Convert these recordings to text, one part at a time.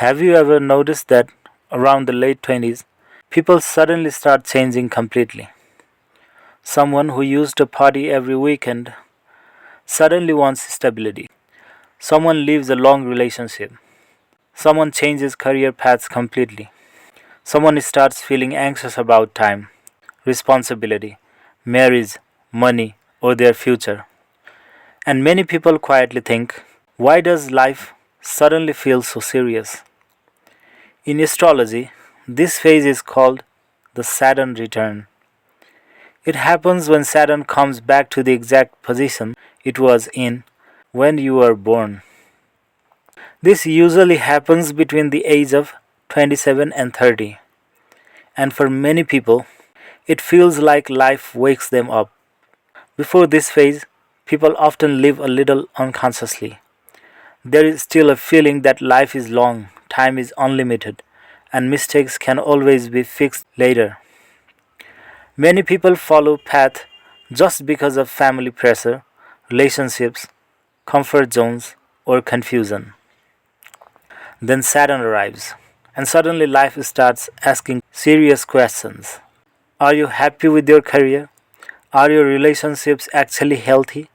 Have you ever noticed that around the late 20s, people suddenly start changing completely? Someone who used to party every weekend suddenly wants stability. Someone leaves a long relationship. Someone changes career paths completely. Someone starts feeling anxious about time, responsibility, marriage, money, or their future. And many people quietly think, why does life suddenly feel so serious? In astrology, this phase is called the Saturn return. It happens when Saturn comes back to the exact position it was in when you were born. This usually happens between the age of 27 and 30, and for many people, it feels like life wakes them up. Before this phase, people often live a little unconsciously. There is still a feeling that life is long, time is unlimited, and mistakes can always be fixed later. Many people follow path just because of family pressure, relationships, comfort zones, or confusion. Then Saturn arrives, and suddenly life starts asking serious questions. Are you happy with your career? Are your relationships actually healthy?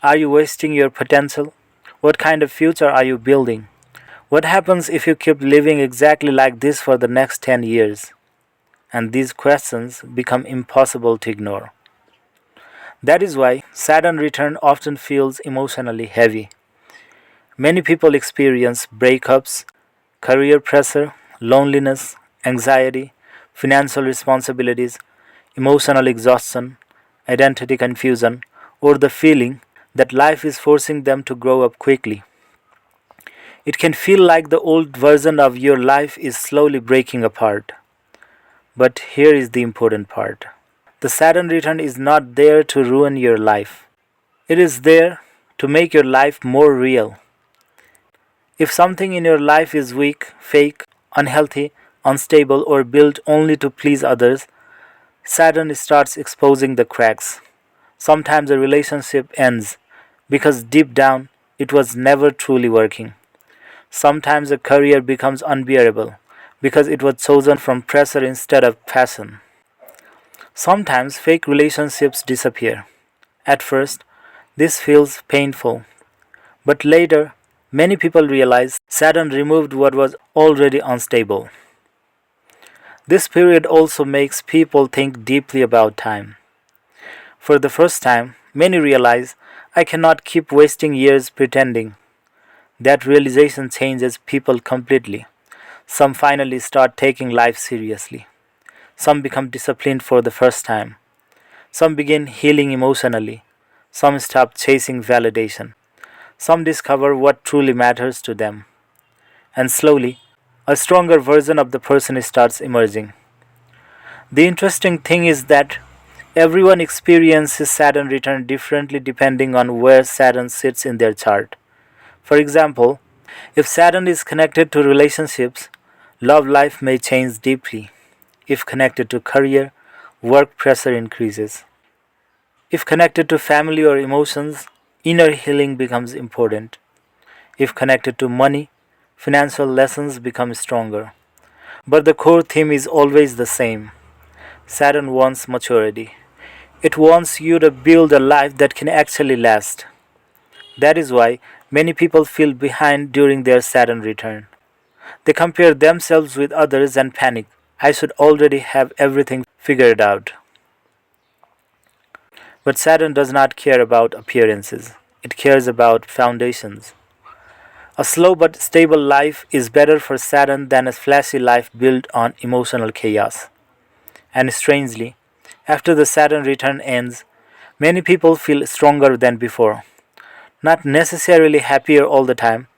Are you wasting your potential? What kind of future are you building? What happens if you keep living exactly like this for the next 10 years? And these questions become impossible to ignore. That is why Saturn return often feels emotionally heavy. Many people experience breakups, career pressure, loneliness, anxiety, financial responsibilities, emotional exhaustion, identity confusion, or the feeling that life is forcing them to grow up quickly. It can feel like the old version of your life is slowly breaking apart. But here is the important part. The Saturn return is not there to ruin your life. It is there to make your life more real. If something in your life is weak, fake, unhealthy, unstable, or built only to please others, Saturn starts exposing the cracks. Sometimes a relationship ends because deep down it was never truly working. Sometimes a career becomes unbearable because it was chosen from pressure instead of passion. Sometimes fake relationships disappear. At first, this feels painful, but later, many people realize Saturn removed what was already unstable. This period also makes people think deeply about time. For the first time, many realize I cannot keep wasting years pretending. That realization changes people completely. Some finally start taking life seriously. Some become disciplined for the first time. Some begin healing emotionally. Some stop chasing validation. Some discover what truly matters to them. And slowly, a stronger version of the person starts emerging. The interesting thing is that everyone experiences Saturn return differently depending on where Saturn sits in their chart. For example, if Saturn is connected to relationships, love life may change deeply. If connected to career, work pressure increases. If connected to family or emotions, inner healing becomes important. If connected to money, financial lessons become stronger. But the core theme is always the same. Saturn wants maturity. It wants you to build a life that can actually last. That is why many people feel behind during their Saturn return. They compare themselves with others and panic. I should already have everything figured out. But Saturn does not care about appearances, it cares about foundations. A slow but stable life is better for Saturn than a flashy life built on emotional chaos. And strangely, after the Saturn return ends, many people feel stronger than before. Not necessarily happier all the time,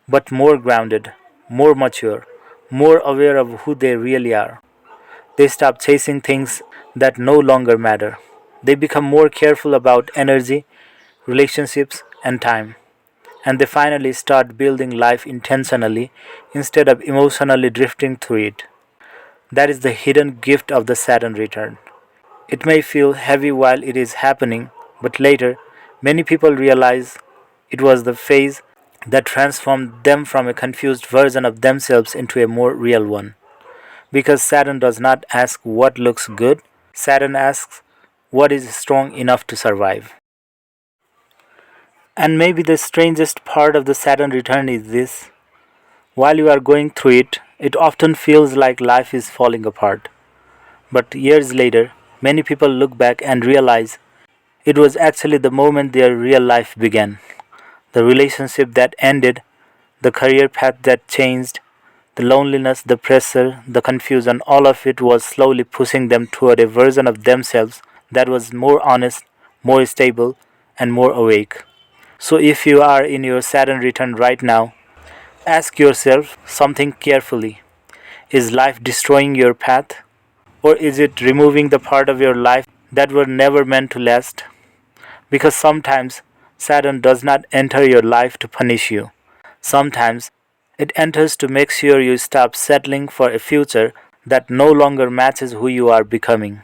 but more grounded, more mature, more aware of who they really are. They stop chasing things that no longer matter. They become more careful about energy, relationships, and time. And they finally start building life intentionally instead of emotionally drifting through it. That is the hidden gift of the Saturn return. It may feel heavy while it is happening, but later, many people realize it was the phase that transformed them from a confused version of themselves into a more real one. Because Saturn does not ask what looks good, Saturn asks what is strong enough to survive. And maybe the strangest part of the Saturn return is this: while you are going through it, it often feels like life is falling apart. But years later, many people look back and realize it was actually the moment their real life began. The relationship that ended, the career path that changed, the loneliness, the pressure, the confusion, all of it was slowly pushing them toward a version of themselves that was more honest, more stable, and more awake. So if you are in your Saturn return right now, ask yourself something carefully. Is life destroying your path? Or is it removing the part of your life that were never meant to last? Because sometimes Saturn does not enter your life to punish you. Sometimes it enters to make sure you stop settling for a future that no longer matches who you are becoming.